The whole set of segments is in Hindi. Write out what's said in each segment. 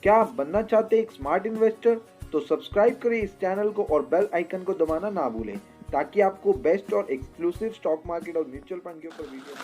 क्या आप बनना चाहते हैं एक स्मार्ट इन्वेस्टर? तो सब्सक्राइब करें इस चैनल को और बेल आइकन को दबाना ना भूलें ताकि आपको बेस्ट और एक्सक्लूसिव स्टॉक मार्केट और म्यूचुअल फंड के ऊपर वीडियो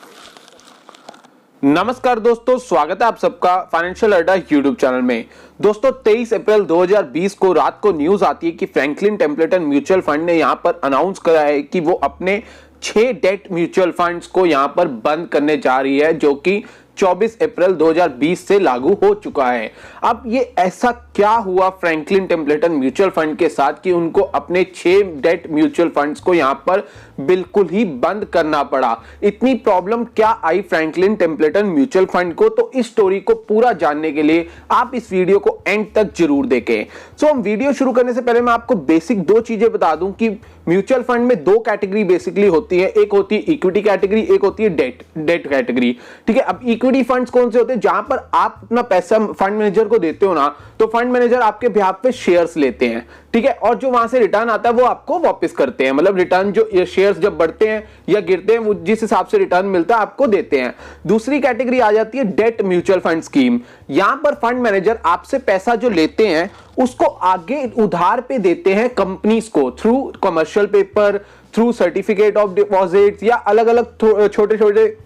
मिले। नमस्कार दोस्तों, स्वागत है आप सबका फाइनेंशियल अड्डा यूट्यूब चैनल में। दोस्तों 23 अप्रैल 2020 को रात को न्यूज आती है कि फ्रैंकलिन टेम्पलेटन म्यूचुअल फंड ने यहां पर अनाउंस करा है कि वो अपने 6 डेट म्यूचुअल फंड्स को यहां पर बंद करने जा रही है, जो कि 24 अप्रैल 2020 से लागू हो चुका है। अब ये ऐसा क्या हुआ फ्रैंकलिन टेम्पलेटन म्यूचुअल फंड के साथ कि उनको अपने 6 डेट म्यूचुअल फंड्स को यहां पर बिल्कुल ही बंद करना पड़ा? इतनी प्रॉब्लम क्या आई फ्रैंकलिन टेम्पलेटन म्यूचुअल फंड को? तो इस स्टोरी को पूरा जानने के लिए आप इस वीडियो को एंड तक जरूर देखें। हम वीडियो शुरू करने से पहले मैं आपको बेसिक 2 चीजें बता दूं कि म्यूचुअल फंड में 2 कैटेगरी बेसिकली होती है। एक होती है इक्विटी कैटेगरी, एक होती है डेट कैटेगरी। ठीक है, अब इक्विटी फंड्स कौन से होते हैं? जहां पर आप अपना पैसा फंड मैनेजर को देते हो ना, तो फंड मैनेजर आपके बिहाफ पे शेयर्स लेते हैं। ठीक है, और जो वहां से रिटर्न आता है वो आपको वापस करते हैं। मतलब रिटर्न जो शेयर्स जब बढ़ते हैं या गिरते हैं, वो जिस हिसाब से रिटर्न मिलता है आपको देते हैं। दूसरी कैटेगरी आ जाती है डेट म्यूचुअल फंड स्कीम। यहां पर फंड मैनेजर आपसे पैसा जो लेते हैं उसको आगे उधार पे देते हैं कंपनीज को, through commercial paper, through certificate of deposits या अलग अलग छोटे छोटे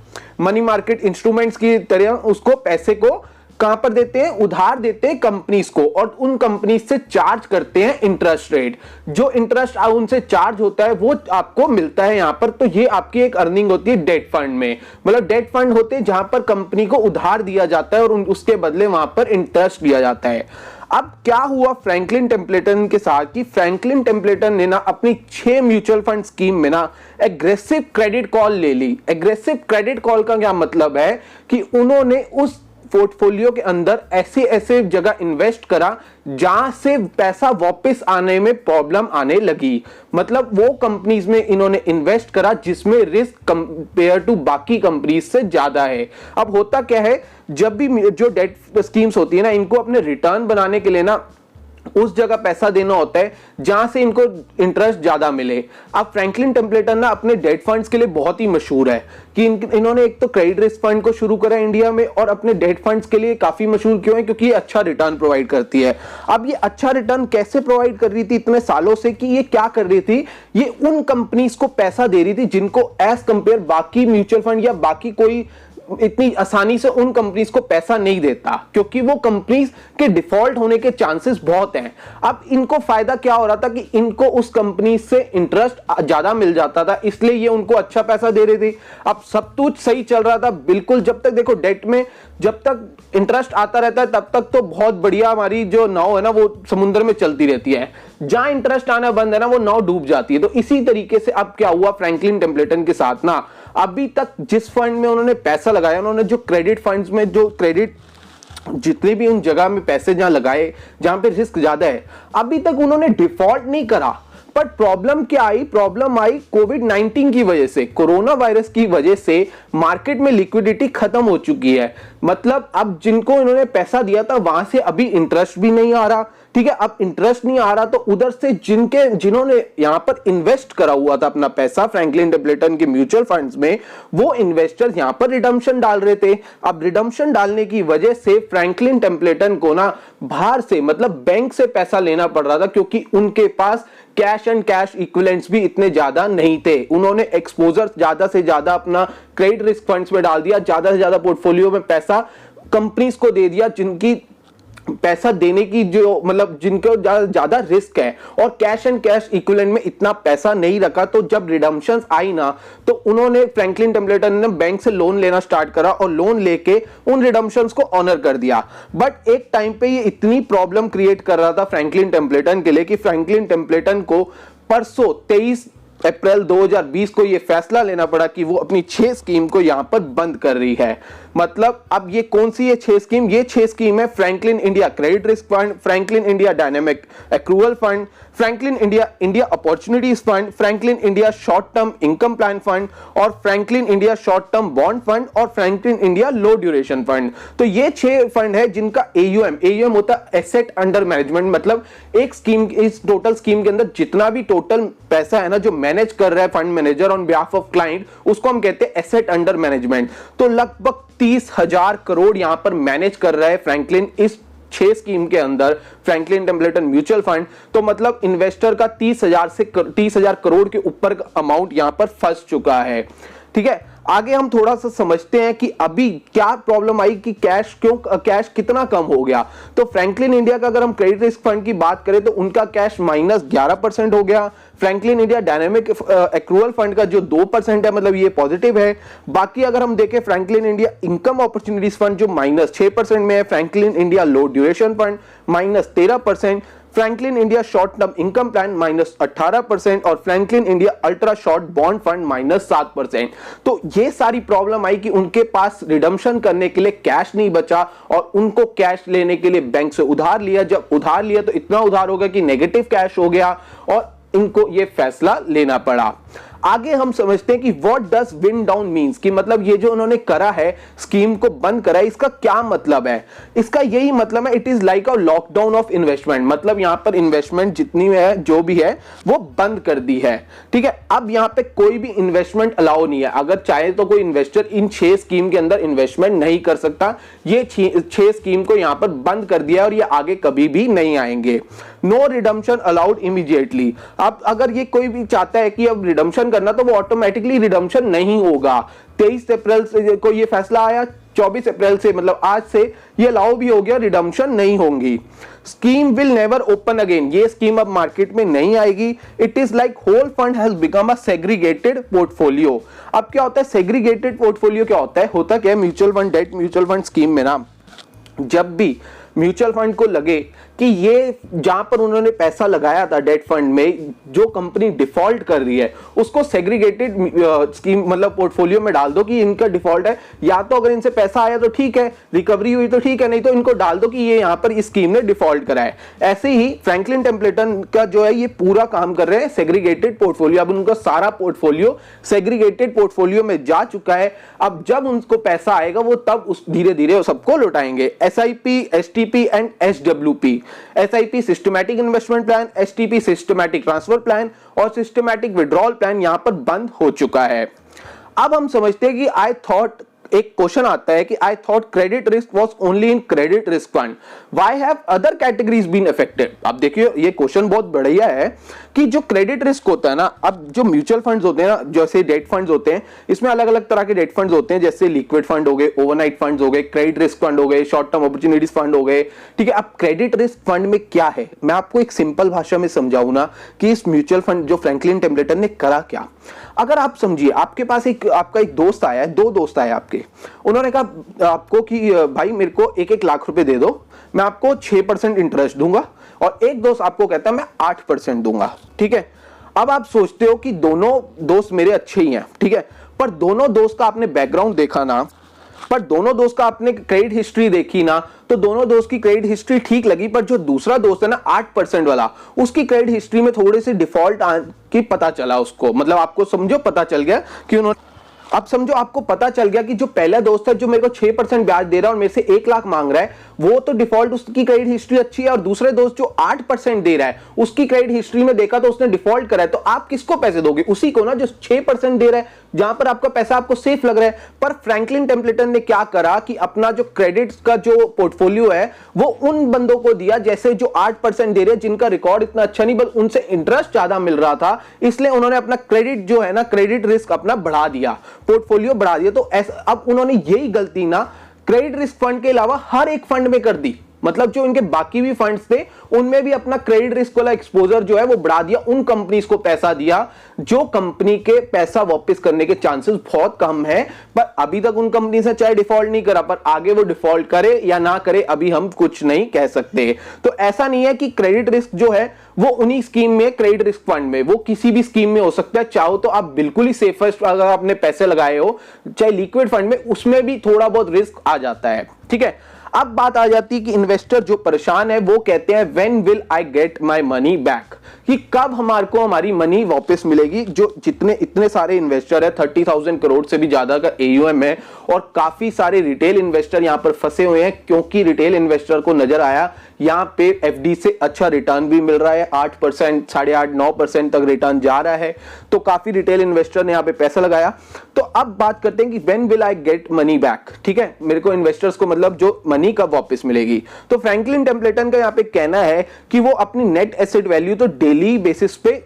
मनी मार्केट इंस्ट्रूमेंट्स की तरह उसको पैसे को कहां पर देते हैं? उधार देते हैं कंपनीज को, और उन कंपनीज से चार्ज करते हैं इंटरेस्ट रेट। जो इंटरेस्ट उनसे चार्ज होता है वो आपको मिलता है यहां पर। तो ये आपकी एक अर्निंग होती है डेट फंड में। मतलब डेट फंड होते हैं जहां पर कंपनी को उधार दिया जाता है और उसके बदले वहां पर इंटरेस्ट दिया जाता है। अब क्या हुआ फ्रैंकलिन टेम्पलेटन के साथ कि फ्रैंकलिन टेम्पलेटन ने ना अपनी 6 म्यूचुअल फंड स्कीम में ना एग्रेसिव क्रेडिट कॉल ले ली। एग्रेसिव क्रेडिट कॉल का क्या मतलब है कि उन्होंने उस पोर्टफोलियो के अंदर ऐसे ऐसे जगह इन्वेस्ट करा जहां से पैसा वापस आने में प्रॉब्लम आने लगी। मतलब वो कंपनीज में इन्होंने इन्वेस्ट करा जिसमें रिस्क कंपेयर टू बाकी कंपनीज से ज्यादा है। अब होता क्या है, जब भी जो डेट स्कीम्स होती है ना, इनको अपने रिटर्न बनाने के लिए ना उस जगह पैसा देना होता है जहां से इनको इंटरेस्ट ज्यादा मिले। अब फ्रैंकलिन टेम्पलेटन ना अपने डेट फंड्स के लिए बहुत ही मशहूर है कि इन्होंने एक तो क्रेडिट रिस्क फंड को शुरू करा इंडिया में, और अपने डेट फंड्स के लिए काफी मशहूर क्यों है? क्योंकि ये अच्छा रिटर्न प्रोवाइड करती है। अब ये अच्छा रिटर्न कैसे प्रोवाइड कर रही थी इतने सालों से? कि ये क्या कर रही थी, ये उन कंपनीज को पैसा दे रही थी जिनको एज कंपेयर बाकी म्यूचुअल फंड या बाकी कोई इतनी आसानी से उन कंपनीज को पैसा नहीं देता, क्योंकि वो कंपनीज के डिफॉल्ट होने के चांसेस बहुत हैं। अब इनको फायदा क्या हो रहा था कि इनको उस कंपनी से इंटरेस्ट ज्यादा मिल जाता था, इसलिए ये उनको अच्छा पैसा दे रही थी। अब सब कुछ सही चल रहा था बिल्कुल, जब तक देखो डेट में जब तक इंटरेस्ट आता रहता है तब तक तो बहुत बढ़िया हमारी जो नाव है ना वो समुद्र में चलती रहती है। जहां इंटरेस्ट आना बंद है ना वो नाव डूब जाती है। तो इसी तरीके से अब क्या हुआ फ्रैंकलिन टेम्पलेटन के साथ ना, अभी तक जिस फंड में उन्होंने पैसा लगाया, उन्होंने जो क्रेडिट फंड्स में जो क्रेडिट जितने भी उन जगह में पैसे जहां लगाए जहां पे रिस्क ज्यादा है, अभी तक उन्होंने डिफॉल्ट नहीं करा। पर प्रॉब्लम क्या आई? प्रॉब्लम आई कोविड-19 की वजह से, कोरोना वायरस की वजह से मार्केट में लिक्विडिटी खत्म हो चुकी है। मतलब अब जिनको इन्होंने पैसा दिया था वहां से अभी इंटरेस्ट भी नहीं आ रहा। ठीक है, अब इंटरेस्ट नहीं आ रहा तो उधर से जिन्होंने यहां पर इन्वेस्ट करा हुआ था अपना पैसा फ्रैंकलिन टेम्पलेटन के म्यूचुअल फंड्स में, वो इन्वेस्टर्स यहां पर रिडम्पशन डाल रहे थे। अब रिडम्पशन डालने की वजह से फ्रैंकलिन टेम्पलेटन को ना बाहर से, मतलब बैंक से पैसा लेना पड़ रहा था, क्योंकि उनके पास कैश एंड कैश इक्विवेलेंट्स भी इतने ज्यादा नहीं थे। उन्होंने एक्सपोजर ज्यादा से ज्यादा अपना क्रेडिट रिस्क फंड्स में डाल दिया, ज्यादा से ज्यादा पोर्टफोलियो में पैसा कंपनीज को दे दिया जिनकी पैसा देने की जो मतलब जिनको ज्यादा रिस्क है, और कैश एंड कैश इक्विवेलेंट में इतना पैसा नहीं रखा। तो जब रिडम्पशंस आई ना, तो उन्होंने फ्रैंकलिन टेम्पलेटन ने बैंक से लोन लेना स्टार्ट करा और लोन लेके उन रिडम्पशंस को ऑनर कर दिया। बट एक टाइम पे ये इतनी प्रॉब्लम क्रिएट कर रहा था फ्रैंकलिन टेम्पलेटन के लिए कि फ्रैंकलिन टेम्पलेटन को परसों 23 अप्रैल 2020 को यह फैसला लेना पड़ा कि वो अपनी 6 स्कीम को यहां पर बंद कर रही है। मतलब अब ये कौन सी है 6 स्कीम? ये 6 स्कीम है Franklin India credit risk fund, Franklin India dynamic accrual fund, Franklin India opportunities fund, Franklin India short term income plan fund, और Franklin India short term bond fund, और Franklin India low duration fund. तो ये 6 फंड है जिनका AUM होता है एसेट अंडर मैनेजमेंट। मतलब एक स्कीम, इस टोटल स्कीम के अंदर जितना भी टोटल पैसा है ना जो मैनेज कर रहा है fund manager on behalf of client, उसको हम कहते हैं एसेट अंडर मैनेजमेंट। तो लगभग 30,000 करोड़ यहां पर मैनेज कर रहा है फ्रैंकलिन इस 6 स्कीम के अंदर फ्रैंकलिन टेम्पलेटन म्यूचुअल फंड, तो मतलब इन्वेस्टर का 30,000 करोड़ के ऊपर का अमाउंट यहां पर फंस चुका है। ठीक है, आगे हम थोड़ा सा समझते हैं कि अभी क्या प्रॉब्लम आई कि कैश कितना कम हो गया। तो फ्रैंकलिन इंडिया का अगर हम क्रेडिट रिस्क फंड की बात करें तो उनका कैश -11% हो गया। Franklin India dynamic accrual fund का जो 2% है, मतलब ये पॉजिटिव है। बाकी अगर हम देखें Franklin India income opportunities fund जो -6% में है, Franklin India low duration fund -13%, Franklin India short term income plan -18% और Franklin India ultra short bond fund -7%। तो ये सारी प्रॉब्लम आई कि उनके पास रिडम्पशन करने के लिए कैश नहीं बचा और उनको कैश लेने के लिए बैंक से उधार लिया। जब उधार लिया तो इतना उधार हो गया कि नेगेटिव कैश हो गया और इनको ये फैसला लेना पड़ा। आगे हम समझते हैं कि what does wind down means, कि मतलब ये जो उन्होंने करा है, स्कीम को बंद करा है, इसका क्या मतलब है। इसका यही मतलब है, it is like a lockdown of investment, मतलब यहां पर इन्वेस्टमेंट जितनी है जो भी है वो बंद कर दी है। ठीक है, अब यहां पे कोई भी इन्वेस्टमेंट अलाउ नहीं है। अगर चाहे तो कोई इन्वेस्टर इन 6 स्कीम के अंदर इन्वेस्टमेंट नहीं कर सकता। ये 6 स्कीम को यहां पर बंद कर दिया और ये आगे कभी भी नहीं आएंगे। No redemption allowed immediately. अब अगर ये कोई भी चाहता है कि अब रिडम्पशन करना तो वो ऑटोमेटिकली रिडम्पशन नहीं होगा। 23 अप्रैल से को ये फैसला आया, 24 अप्रैल से मतलब आज से ये अलाउ भी हो गया, रिडम्पशन नहीं होंगी। Scheme will never open again, ये स्कीम अब मार्केट में नहीं आएगी। It is like whole fund has become a segregated portfolio. अब क्या होता है सेग्रीगेटेड पोर्टफोलियो, क्या होता है क्या mutual fund, debt mutual fund scheme में ना, जब भी म्यूचुअल फंड को लगे कि ये जहां पर उन्होंने पैसा लगाया था डेट फंड में, जो कंपनी डिफॉल्ट कर रही है उसको सेग्रीगेटेड स्कीम मतलब पोर्टफोलियो में डाल दो कि इनका डिफॉल्ट है। या तो अगर इनसे पैसा आया तो ठीक है, रिकवरी हुई तो ठीक है, नहीं तो इनको डाल दो कि ये यहां पर इस स्कीम ने डिफॉल्ट करा है। ऐसे ही फ्रैंकलिन टेम्पलेटन का जो है ये पूरा काम कर रहे हैं सेग्रीगेटेड पोर्टफोलियो। अब उनका सारा पोर्टफोलियो सेग्रीगेटेड पोर्टफोलियो में जा चुका है। अब जब उनको पैसा आएगा वो तब उस धीरे धीरे सबको लौटाएंगे। SIP, STP and SWP। SIP systematic investment plan, STP systematic transfer plan और सिस्टमैटिक विड्रॉल प्लान यहां पर बंद हो चुका है। अब हम समझते हैं कि एक क्वेश्चन आता है कि I thought credit risk was only in credit risk fund, why have other categories been affected. अब देखिए ये क्वेश्चन बहुत बढ़िया है कि जो क्रेडिट रिस्क होता है ना, अब जो म्यूचुअल फंड्स होते हैं ना, जैसे डेट फंड्स होते हैं, इसमें अलग अलग तरह के डेट फंड्स होते हैं, जैसे लिक्विड फंड हो गए, ओवरनाइट फंड्स हो गए, क्रेडिट रिस्क फंड हो गए, शॉर्ट टर्म अपॉर्चुनिटीज फंड हो गए। ठीक है, अब क्रेडिट रिस्क फंड में क्या है, मैं आपको एक सिंपल भाषा में समझाऊं ना कि इस म्यूचुअल फंड जो फ्रैंकलिन टेम्पलेटन ने करा क्या। अगर आप समझिए आपके पास आपका एक दोस्त आया है, 2 दोस्त आए आपके, उन्होंने कहा आपको कि भाई मेरे को 1-1 लाख रुपए दे दो, मैं आपको 6% इंटरेस्ट दूंगा, और एक दोस्त आपको कहता है मैं 8% दूंगा। ठीक है, अब आप सोचते हो कि दोनों दोस्त मेरे अच्छे ही हैं, ठीक है, पर दोनों दोस्त का आपने बैकग्राउंड देखा ना, पर दोनों दोस्त का आपने क्रेडिट हिस्ट्री देखी ना, तो दोनों दोस्त की क्रेडिट हिस्ट्री ठीक लगी, पर जो दूसरा दोस्त है ना 8% वाला, उसकी क्रेडिट हिस्ट्री में थोड़े से डिफॉल्ट की पता चला उसको, मतलब आपको समझो पता चल गया कि उन्होंने, अब समझो आपको पता चल गया कि जो पहला दोस्त है जो मेरे को 6% ब्याज दे रहा है और मेरे से 1 लाख मांग रहा है, वो तो डिफॉल्ट उसकी क्रेडिट हिस्ट्री अच्छी है, और दूसरे दोस्त जो 8% दे रहा है उसकी क्रेडिट हिस्ट्री में देखा तो उसने डिफॉल्ट करा है, तो आप किसको पैसे दोगे? उसी को ना जो 6% दे रहा है, जहां पर आपका पैसा आपको सेफ लग रहा है। पर फ्रैंकलिन टेम्पलेटन ने क्या करा कि अपना जो क्रेडिट का जो पोर्टफोलियो है वो उन बंदों को दिया जैसे जो 8% दे रहे हैं, जिनका रिकॉर्ड इतना अच्छा नहीं, बल्कि उनसे इंटरेस्ट ज्यादा मिल रहा था, इसलिए उन्होंने अपना क्रेडिट जो है ना, क्रेडिट रिस्क अपना बढ़ा दिया, पोर्टफोलियो बढ़ा दिया। तो अब उन्होंने यही गलती ना क्रेडिट रिस्क फंड के अलावा हर एक फंड में कर दी, मतलब जो इनके बाकी भी फंड्स थे उनमें भी अपना क्रेडिट रिस्क वाला एक्सपोजर जो है वो बढ़ा दिया, उन कंपनीज को पैसा दिया जो कंपनी के पैसा वापस करने के चांसेस बहुत कम है। पर अभी तक उन कंपनी से चाहे डिफॉल्ट नहीं करा, पर आगे वो डिफॉल्ट करे या ना करे अभी हम कुछ नहीं कह सकते। तो ऐसा नहीं है कि क्रेडिट रिस्क जो है वो उन्हीं स्कीम में, क्रेडिट रिस्क फंड में, वो किसी भी स्कीम में हो सकता है। चाहो तो आप बिल्कुल ही सेफेस्ट अगर आपने पैसे लगाए हो, चाहे लिक्विड फंड में, उसमें भी थोड़ा बहुत रिस्क आ जाता है। ठीक है, अब बात आ जाती है कि इन्वेस्टर जो परेशान है वो कहते हैं when will I get my money back, कि कब हमारे को हमारी मनी वापस मिलेगी। जो जितने इतने सारे इन्वेस्टर है, 30,000 करोड़ से भी ज्यादा का AUM है, और काफी सारे रिटेल इन्वेस्टर यहां पर फंसे हुए हैं, क्योंकि रिटेल इन्वेस्टर को नजर आया यहाँ पे एफडी से अच्छा रिटर्न भी मिल रहा है, 8%, 8.5, 9% तक रिटर्न जा रहा है। तो काफी रिटेल इन्वेस्टर ने यहाँ पे पैसा लगाया। तो अब बात करते हैं कि when will I get money back, ठीक है, मेरे को इन्वेस्टर्स को मतलब जो मनी कब वापस मिलेगी। तो फ्रैंकलिन टेम्पलेटन का यहाँ पे कहना है कि वो अपनी नेट एसेट वैल्यू तो डेली बेसिस पे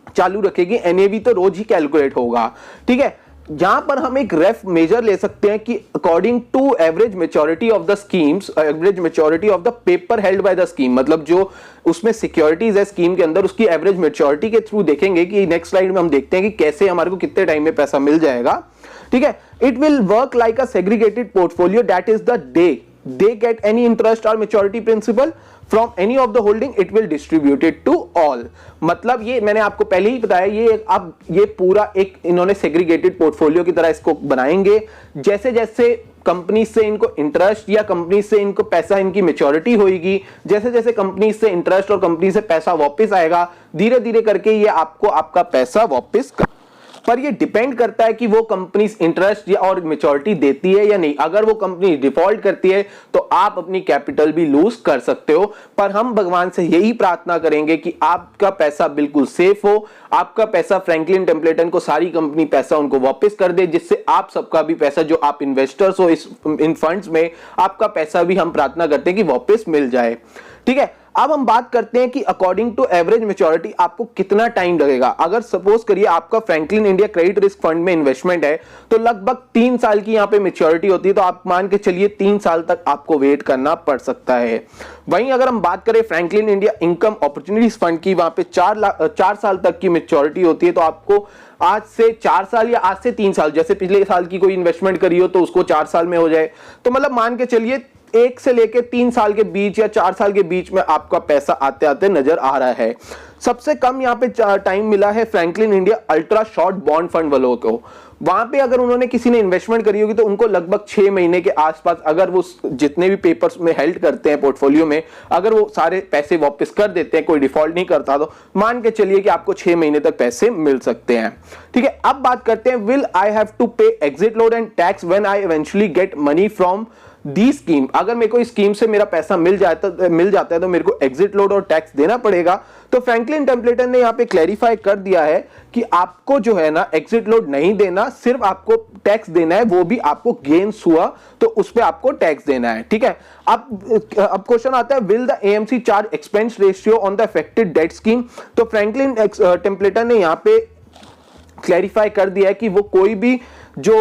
चालू रखेगी, एनएवी तो रोज ही कैलकुलेट होगा, ठीक है। जहां पर हम एक रेफ मेजर ले सकते हैं कि according to average maturity of the schemes, average maturity of the paper held by the scheme, मतलब जो उसमें सिक्योरिटीज है स्कीम के अंदर, उसकी एवरेज मेच्योरिटी के थ्रू देखेंगे कि नेक्स्ट स्लाइड में हम देखते हैं कि कैसे हमारे को कितने टाइम में पैसा मिल जाएगा, ठीक है। It will work like a segregated portfolio, that is the day they get any interest or maturity principal from any of the holding, it will distribute it to all। मतलब ये मैंने आपको पहले ही बताया, ये अब ये पूरा एक इन्होंने सेग्रीगेटेड पोर्टफोलियो की तरह इसको बनाएंगे। जैसे जैसे कंपनी से इनको इंटरेस्ट या कंपनी से इनको पैसा, इनकी मेच्योरिटी होगी, जैसे जैसे कंपनी से इंटरेस्ट और कंपनी से पैसा वापस आएगा, धीरे धीरे करके ये आपको आपका पैसा वापस पर ये डिपेंड करता है कि वो कंपनी इंटरेस्ट या और मेच्योरिटी देती है या नहीं। अगर वो कंपनी डिफॉल्ट करती है तो आप अपनी कैपिटल भी लूज कर सकते हो। पर हम भगवान से यही प्रार्थना करेंगे कि आपका पैसा बिल्कुल सेफ हो, आपका पैसा फ्रैंकलिन टेम्पलेटन को सारी कंपनी पैसा उनको वापस कर दे, जिससे आप सबका भी पैसा, जो आप इन्वेस्टर्स हो इन फंड्स में, आपका पैसा भी हम प्रार्थना करते हैं कि वापस मिल जाए, ठीक है। अब हम बात करते हैं कि अकॉर्डिंग टू एवरेज मेच्योरिटी आपको कितना टाइम लगेगा। अगर सपोज करिए आपका Franklin India credit risk fund में इन्वेस्टमेंट है तो लगभग 3 साल की यहां पे मेच्योरिटी होती है, तो आप मान के चलिए 3 साल तक आपको वेट करना पड़ सकता है। वहीं अगर हम बात करें Franklin India income opportunities fund की, वहां पे 4 साल तक की मेच्योरिटी होती है, तो आपको आज से 4 साल या आज से 3 साल, जैसे पिछले साल की कोई इन्वेस्टमेंट करी हो तो उसको 4 साल में हो जाए, तो मतलब मान के चलिए 1 से लेके 3 साल के बीच या 4 साल के बीच में आपका पैसा आते आते नजर आ रहा है। सबसे कम यहाँ पे टाइम मिला है Franklin India ultra short bond fund वालों को। वहां पे अगर उन्होंने किसी ने इन्वेस्टमेंट करी होगी तो उनको लगभग 6 महीने के आसपास, अगर वो जितने भी पेपर्स में हेल्ड करते हैं पोर्टफोलियो में, अगर वो सारे पैसे वापस कर देते हैं, कोई डिफॉल्ट नहीं करता, तो मान के चलिए कि आपको 6 महीने तक पैसे मिल सकते हैं, ठीक है। अब बात करते हैं, विल आई हैव टू पे exit load and tax when I eventually get money from the scheme. अगर मेरे को इस स्कीम से मेरा पैसा मिल जाता है तो मेरे को एग्जिट लोड और टैक्स देना पड़ेगा। तो फ्रैंकलिन टेम्पलेटन ने यहाँ पे क्लैरिफाई कर दिया है कि आपको जो है ना एग्जिट लोड नहीं देना, सिर्फ आपको टैक्स देना है, वो भी आपको गेन्स हुआ तो उस पे आपको टैक्स देना है, ठीक है। अब क्वेश्चन आता है, will the AMC charge expense ratio on the affected debt scheme. तो फ्रैंकलिन टेम्पलेटन ने यहाँ पे क्लैरिफाई कर दिया है कि वो कोई भी जो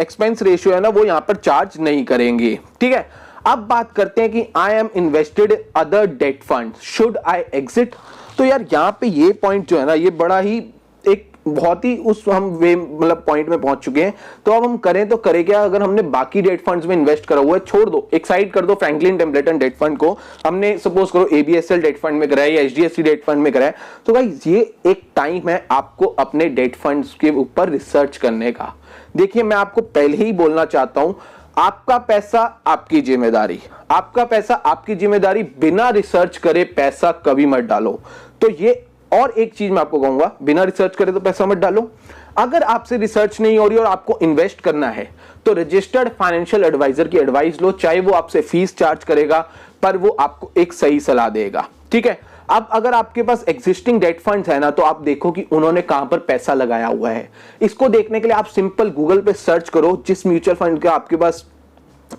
एक्सपेंस रेशियो है ना वो यहां पर चार्ज नहीं करेंगे, ठीक है। अब बात करते हैं कि I am invested other debt fund, should I exit. तो यार यहां पे ये पॉइंट जो है ना, ये बड़ा ही एक बहुत ही उस हम वे मतलब पॉइंट में पहुंच चुके हैं। तो अब हम करें तो करें क्या? अगर हमने बाकी डेट फंड्स में इन्वेस्ट करा हुआ है, छोड़ दो, एक साइड कर दो फ्रैंकलिन टेम्पलेटन डेट फंड को, हमने सपोज करो एबीएसएल डेट फंड में कराया या एचडीएफसी डेट फंड में कराया, तो भाई ये एक टाइम है आपको अपने डेट फंड्स के ऊपर रिसर्च करने का। देखिए मैं आपको पहले ही बोलना चाहता हूं, आपका पैसा आपकी जिम्मेदारी, आपका पैसा आपकी जिम्मेदारी, बिना रिसर्च करे पैसा कभी मत डालो। तो ये और एक चीज मैं आपको कहूंगा, बिना रिसर्च करे तो पैसा मत डालो। अगर आपसे रिसर्च नहीं हो रही और आपको इन्वेस्ट करना है तो रजिस्टर्ड फाइनेंशियल एडवाइजर की एडवाइस लो, चाहे वो आपसे फीस चार्ज करेगा पर वो आपको एक सही सलाह देगा, ठीक है। अब अगर आपके पास एग्जिस्टिंग डेट फंड्स है ना, तो आप देखो कि उन्होंने कहां पर पैसा लगाया हुआ है। इसको देखने के लिए आप सिंपल गूगल पे सर्च करो, जिस म्यूचुअल फंड का आपके पास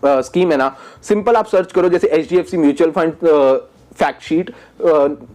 स्कीम है ना, सिंपल आप सर्च करो, जैसे HDFC mutual fund fact sheet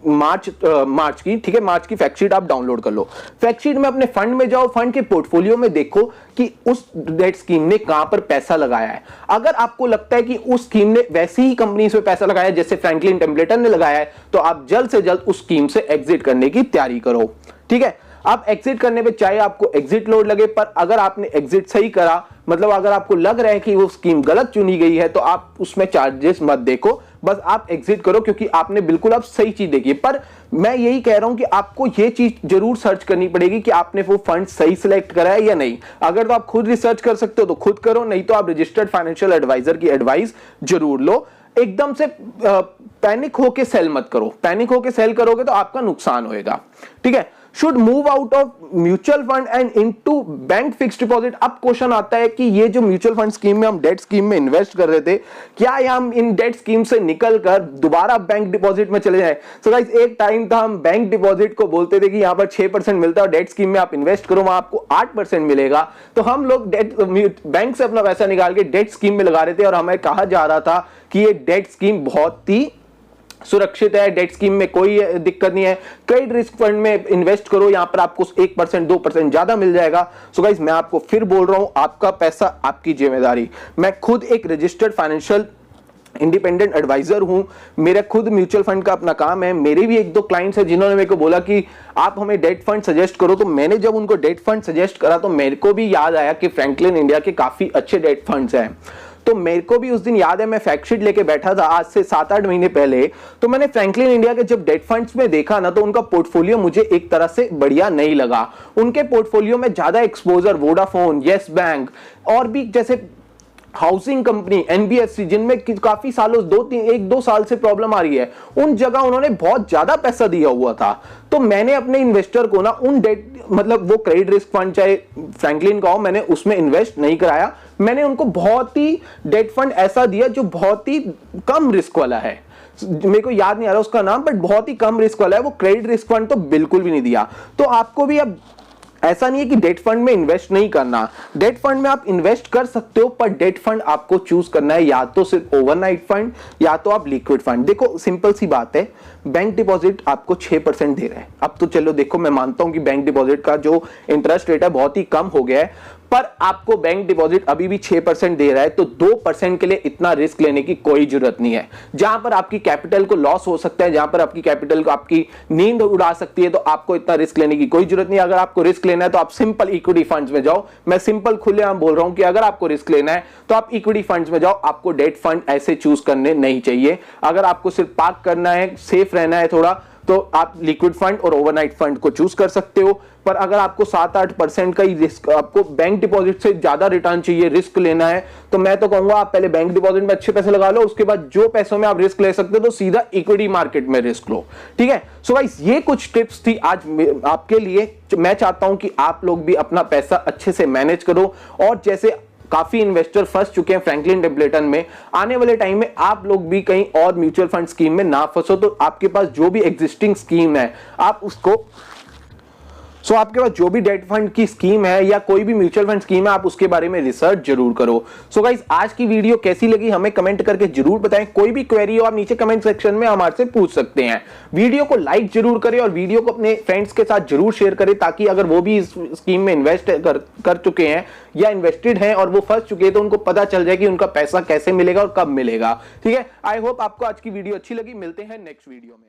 March की, ठीक है, मार्च की फैक्ट शीट आप डाउनलोड कर लो। फैक्ट शीट में अपने फंड में जाओ, फंड के पोर्टफोलियो में देखो कि उस डेट स्कीम ने कहां पर पैसा लगाया है। अगर आपको लगता है कि उस स्कीम ने वैसी ही कंपनी से पैसा लगाया जैसे फ्रैंकलिन टेम्पलेटन ने लगाया है, तो आप जल्द से जल्द उस स्कीम से एग्जिट करने की तैयारी करो, ठीक है। आप एग्जिट करने पे चाहे आपको एग्जिट लोड लगे, पर अगर आपने एग्जिट सही करा, मतलब अगर आपको लग रहा है कि वो स्कीम गलत चुनी गई है, तो आप उसमें चार्जेस मत देखो, बस आप एग्जिट करो, क्योंकि आपने बिल्कुल अब सही चीज देखी। पर मैं यही कह रहा हूं कि आपको ये चीज जरूर सर्च करनी पड़ेगी कि आपने वो फंड सही सिलेक्ट करा है या नहीं। अगर तो आप खुद रिसर्च कर सकते हो तो खुद करो, नहीं तो आप रजिस्टर्ड फाइनेंशियल एडवाइजर की एडवाइस जरूर लो। एकदम से पैनिक होके सेल मत करो, पैनिक होके सेल करोगे तो आपका नुकसान होएगा, ठीक है। Should move out of mutual fund and into bank fixed deposit. अब क्वेश्चन आता है कि ये जो म्यूचुअल फंड स्कीम में हम डेट स्कीम में इन्वेस्ट कर रहे थे, क्या हम इन डेट स्कीम से निकलकर दोबारा बैंक डिपॉजिट में चले जाएं? सो गाइस, एक टाइम था हम बैंक डिपॉजिट को बोलते थे कि यहां पर 6% मिलता है और डेट स्कीम में आप इन्वेस्ट करो वहां आपको 8% मिलेगा, तो हम लोग बैंक से अपना पैसा निकाल के डेट स्कीम में लगा रहे थे और हमें कहा जा रहा था कि ये डेट स्कीम बहुत ही सुरक्षित है, डेट स्कीम में कोई दिक्कत नहीं है, क्रेडिट रिस्क फंड में इन्वेस्ट करो, यहां पर आपको 1% 2% ज्यादा मिल जाएगा। सो गाइस, मैं आपको फिर बोल रहा हूं, आपका पैसा आपकी जिम्मेदारी। मैं खुद एक रजिस्टर्ड फाइनेंशियल इंडिपेंडेंट एडवाइजर हूं, मेरा खुद म्यूचुअल फंड का अपना काम है। मेरे भी 1-2 क्लाइंट्स हैं जिन्होंने मेरे को बोला कि आप हमें डेट फंड सजेस्ट करो, तो मैंने जब उनको डेट फंड सजेस्ट करा तो मेरे को भी याद आया कि फ्रैंकलिन इंडिया के काफी अच्छे डेट फंड्स हैं। तो मेरे को भी उस दिन याद है, मैं फैक्ट शीट लेके बैठा था आज से 7-8 महीने पहले, तो मैंने फ्रैंकलिन इंडिया के जब डेट फंड्स में देखा ना, तो उनका पोर्टफोलियो मुझे एक तरह से बढ़िया नहीं लगा। उनके पोर्टफोलियो में ज्यादा एक्सपोजर वोडाफोन, येस बैंक और भी जैसे हाउसिंग कंपनी, एनबीएफसी, जिनमें काफी सालों 1-2 साल से प्रॉब्लम आ रही है, उन जगह उन्होंने बहुत ज्यादा पैसा दिया हुआ था। तो मैंने अपने इन्वेस्टर को ना उन डेट, मतलब वो क्रेडिट रिस्क फंड चाहे फ्रैंकलिन का हो, मैंने उसमें इन्वेस्ट नहीं कराया। मैंने उनको बहुत ही डेट फंड ऐसा दिया जो बहुत ही कम रिस्क वाला है, मेरे को याद नहीं आ रहा उसका नाम, बट बहुत ही कम रिस्क वाला है। वो क्रेडिट रिस्क फंड तो बिल्कुल भी नहीं दिया। तो आपको भी अब ऐसा नहीं है कि डेट फंड में इन्वेस्ट नहीं करना, डेट फंड में आप इन्वेस्ट कर सकते हो, पर डेट फंड आपको चूज करना है या तो सिर्फ ओवरनाइट फंड या तो आप लिक्विड फंड। देखो सिंपल सी बात है, बैंक डिपॉजिट आपको 6% दे रहा है। अब तो चलो देखो, मैं मानता हूं कि बैंक डिपॉजिट का जो इंटरेस्ट रेट है बहुत ही कम हो गया है, पर आपको बैंक डिपॉजिट अभी भी 6% दे रहा है, तो 2% के लिए इतना रिस्क लेने की कोई जरूरत नहीं है। जहां पर आपकी कैपिटल को लॉस हो सकता है, जहां पर आपकी कैपिटल को आपकी नींद उड़ा सकती है, तो आपको इतना रिस्क लेने की कोई जरूरत नहीं है। अगर आपको रिस्क लेना है तो आप सिंपल इक्विटी फंड्स में जाओ। मैं सिंपल खुलेआम बोल रहा हूं कि अगर आपको रिस्क लेना है तो आप इक्विटी फंड्स में जाओ, आपको डेट फंड ऐसे चूज करने नहीं चाहिए। अगर आपको सिर्फ पार्क करना है, सेफ रहना है थोड़ा, तो आप लिक्विड फंड और ओवरनाइट फंड को चूज कर सकते हो। पर अगर आपको 7-8% का ही रिस्क, आपको बैंक डिपॉजिट से ज्यादा रिटर्न चाहिए, रिस्क लेना है, तो मैं तो कहूंगा आप पहले बैंक डिपॉजिट में अच्छे पैसे लगा लो, उसके बाद जो पैसों में आप रिस्क ले सकते हो तो सीधा इक्विटी मार्केट में रिस्क लो। ठीक है, सो गाइस, ये कुछ टिप्स थी आज आपके लिए। मैं चाहता हूं कि आप लोग भी अपना पैसा अच्छे से मैनेज करो, और जैसे काफी इन्वेस्टर फंस चुके हैं फ्रैंकलिन टेम्पलेटन में, आने वाले टाइम में आप लोग भी कहीं और म्यूचुअल फंड स्कीम में ना फंसो। तो आपके पास जो भी एग्जिस्टिंग स्कीम है आप उसको, आपके पास जो भी डेट फंड की स्कीम है या कोई भी म्यूचुअल फंड स्कीम है, आप उसके बारे में रिसर्च जरूर करो। सो गाइस, आज की वीडियो कैसी लगी हमें कमेंट करके जरूर बताएं। कोई भी क्वेरी हो आप नीचे कमेंट सेक्शन में हमारे से पूछ सकते हैं। वीडियो को लाइक जरूर करें और वीडियो को अपने फ्रेंड्स के साथ जरूर शेयर करें, ताकि अगर वो भी इस स्कीम में इन्वेस्ट कर चुके हैं या इन्वेस्टेड हैं और वो फंस चुके हैं, तो उनको पता चल जाए कि उनका पैसा कैसे मिलेगा और कब मिलेगा। ठीक है, आई होप आपको आज की वीडियो अच्छी लगी। मिलते हैं नेक्स्ट वीडियो में।